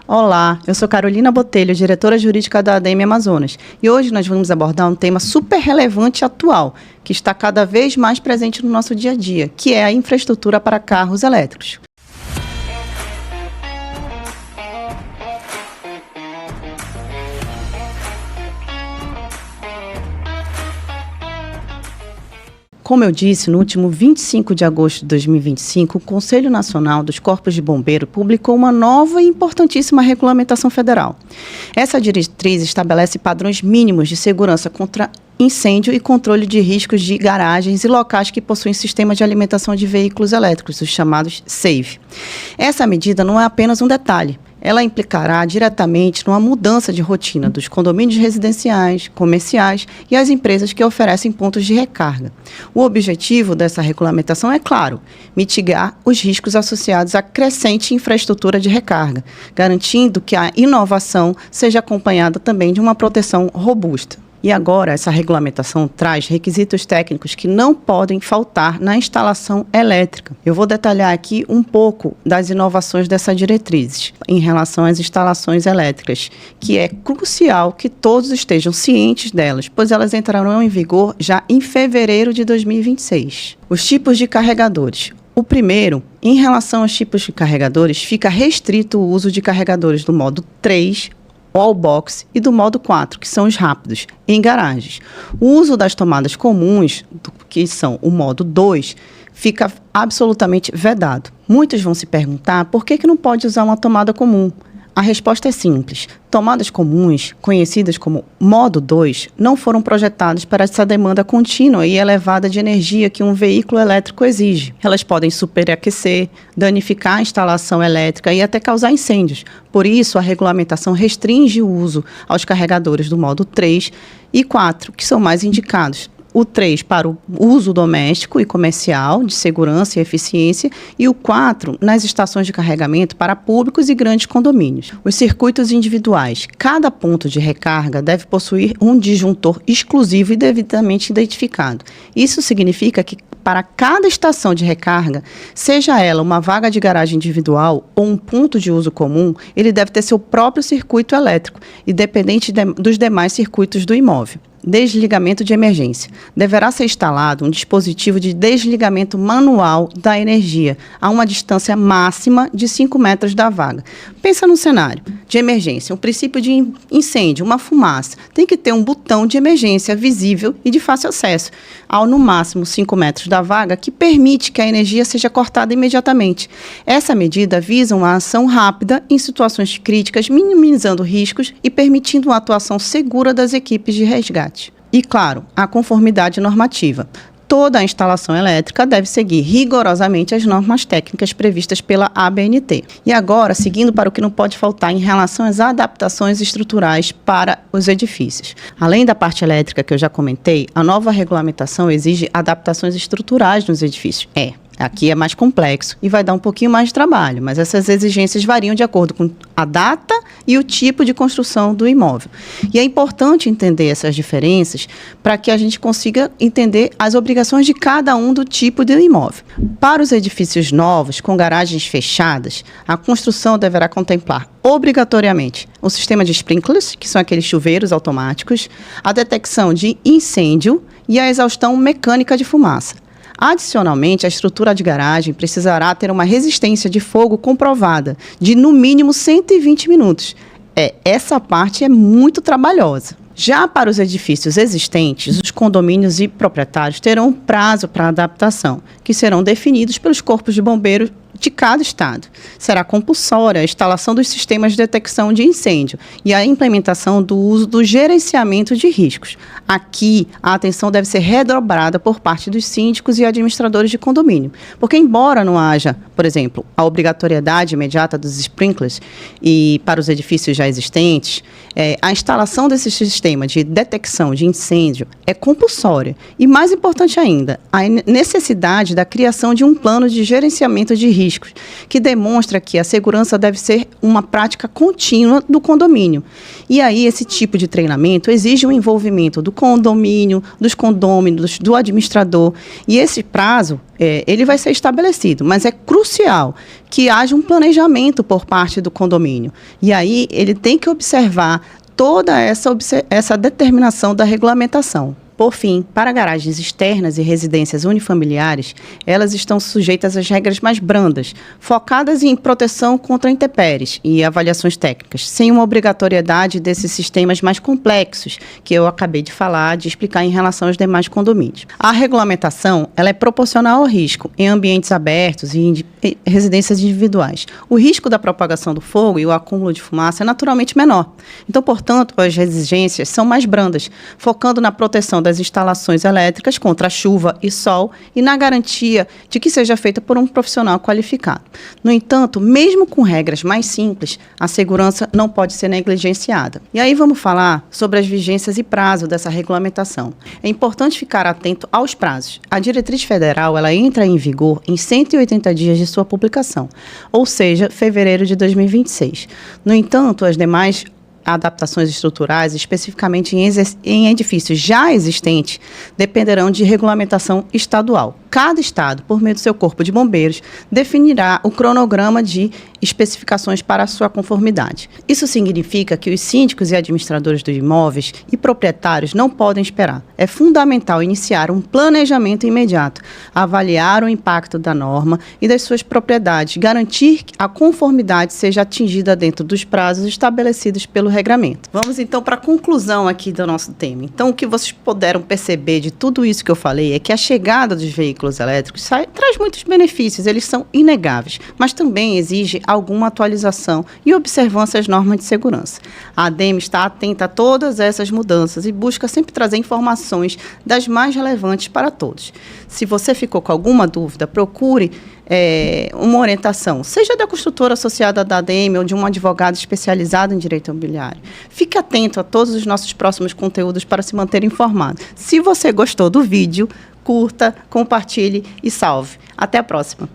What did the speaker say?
Olá, eu sou Carolina Botelho, diretora jurídica da ADM Amazonas, e hoje nós vamos abordar um tema super relevante e atual, que está cada vez mais presente no nosso dia a dia, que é a infraestrutura para carros elétricos. Como eu disse, no último 25 de agosto de 2025, o Conselho Nacional dos Corpos de Bombeiro publicou uma nova e importantíssima regulamentação federal. Essa diretriz estabelece padrões mínimos de segurança contra incêndio e controle de riscos de garagens e locais que possuem sistema de alimentação de veículos elétricos, os chamados SAVE. Essa medida não é apenas um detalhe. Ela implicará diretamente numa mudança de rotina dos condomínios residenciais, comerciais e as empresas que oferecem pontos de recarga. O objetivo dessa regulamentação é, claro, mitigar os riscos associados à crescente infraestrutura de recarga, garantindo que a inovação seja acompanhada também de uma proteção robusta. E agora, essa regulamentação traz requisitos técnicos que não podem faltar na instalação elétrica. Eu vou detalhar aqui um pouco das inovações dessa diretriz em relação às instalações elétricas, que é crucial que todos estejam cientes delas, pois elas entrarão em vigor já em fevereiro de 2026. Os tipos de carregadores. O primeiro, em relação aos tipos de carregadores, fica restrito o uso de carregadores do modo 3, wallbox e do modo 4, que são os rápidos, em garagens. O uso das tomadas comuns, que são o modo 2, fica absolutamente vedado. Muitos vão se perguntar por que não pode usar uma tomada comum. A resposta é simples. Tomadas comuns, conhecidas como modo 2, não foram projetadas para essa demanda contínua e elevada de energia que um veículo elétrico exige. Elas podem superaquecer, danificar a instalação elétrica e até causar incêndios. Por isso, a regulamentação restringe o uso aos carregadores do modo 3 e 4, que são mais indicados. O 3 para o uso doméstico e comercial, de segurança e eficiência, e o 4 nas estações de carregamento para públicos e grandes condomínios. Os circuitos individuais. Cada ponto de recarga deve possuir um disjuntor exclusivo e devidamente identificado. Isso significa que para cada estação de recarga, seja ela uma vaga de garagem individual ou um ponto de uso comum, ele deve ter seu próprio circuito elétrico, independente dos demais circuitos do imóvel. Desligamento de emergência. Deverá ser instalado um dispositivo de desligamento manual da energia a uma distância máxima de 5 metros da vaga. Pensa no cenário de emergência, um princípio de incêndio, uma fumaça. Tem que ter um botão de emergência visível e de fácil acesso, ao no máximo 5 metros da vaga, que permite que a energia seja cortada imediatamente. Essa medida visa uma ação rápida em situações críticas, minimizando riscos e permitindo uma atuação segura das equipes de resgate. E, claro, a conformidade normativa. Toda a instalação elétrica deve seguir rigorosamente as normas técnicas previstas pela ABNT. E agora, seguindo para o que não pode faltar em relação às adaptações estruturais para os edifícios. Além da parte elétrica que eu já comentei, a nova regulamentação exige adaptações estruturais nos edifícios. Aqui é mais complexo e vai dar um pouquinho mais de trabalho, mas essas exigências variam de acordo com a data e o tipo de construção do imóvel. E é importante entender essas diferenças para que a gente consiga entender as obrigações de cada um do tipo de imóvel. Para os edifícios novos, com garagens fechadas, a construção deverá contemplar obrigatoriamente o sistema de sprinklers, que são aqueles chuveiros automáticos, a detecção de incêndio e a exaustão mecânica de fumaça. Adicionalmente, a estrutura de garagem precisará ter uma resistência de fogo comprovada de, no mínimo, 120 minutos. Essa parte é muito trabalhosa. Já para os edifícios existentes, os condomínios e proprietários terão um prazo para adaptação, que serão definidos pelos corpos de bombeiros de cada estado. Será compulsória a instalação dos sistemas de detecção de incêndio e a implementação do uso do gerenciamento de riscos. Aqui, a atenção deve ser redobrada por parte dos síndicos e administradores de condomínio, porque embora não haja, por exemplo, a obrigatoriedade imediata dos sprinklers e para os edifícios já existentes, a instalação desse sistema de detecção de incêndio é compulsória. E mais importante ainda, a necessidade da criação de um plano de gerenciamento de riscos riscos, que demonstra que a segurança deve ser uma prática contínua do condomínio. E aí, esse tipo de treinamento exige o envolvimento do condomínio, dos condôminos, do administrador. E esse prazo, ele vai ser estabelecido, mas é crucial que haja um planejamento por parte do condomínio. E aí, ele tem que observar toda essa determinação da regulamentação. Por fim, para garagens externas e residências unifamiliares, elas estão sujeitas às regras mais brandas, focadas em proteção contra intempéries e avaliações técnicas, sem uma obrigatoriedade desses sistemas mais complexos, que eu acabei de falar, de explicar em relação aos demais condomínios. A regulamentação, ela é proporcional ao risco em ambientes abertos e em residências individuais. O risco da propagação do fogo e o acúmulo de fumaça é naturalmente menor. Então, portanto, as exigências são mais brandas, focando na proteção das instalações elétricas contra chuva e sol e na garantia de que seja feita por um profissional qualificado. No entanto, mesmo com regras mais simples, a segurança não pode ser negligenciada. E aí vamos falar sobre as vigências e prazo dessa regulamentação. É importante ficar atento aos prazos. A diretriz federal, ela entra em vigor em 180 dias de sua publicação, ou seja, fevereiro de 2026. No entanto, as demais adaptações estruturais, especificamente em edifícios já existentes, dependerão de regulamentação estadual. Cada estado, por meio do seu corpo de bombeiros, definirá o cronograma de especificações para a sua conformidade. Isso significa que os síndicos e administradores dos imóveis e proprietários não podem esperar. É fundamental iniciar um planejamento imediato, avaliar o impacto da norma e das suas propriedades, garantir que a conformidade seja atingida dentro dos prazos estabelecidos pelo regramento. Vamos então para a conclusão aqui do nosso tema. Então, o que vocês puderam perceber de tudo isso que eu falei é que a chegada dos veículos elétricos traz muitos benefícios, eles são inegáveis, mas também exige alguma atualização e observância às normas de segurança. A ADEME está atenta a todas essas mudanças e busca sempre trazer informações das mais relevantes para todos. Se você ficou com alguma dúvida, procure uma orientação, seja da construtora associada da ADEME ou de um advogado especializado em direito imobiliário. Fique atento a todos os nossos próximos conteúdos para se manter informado. Se você gostou do vídeo, curta, compartilhe e salve. Até a próxima!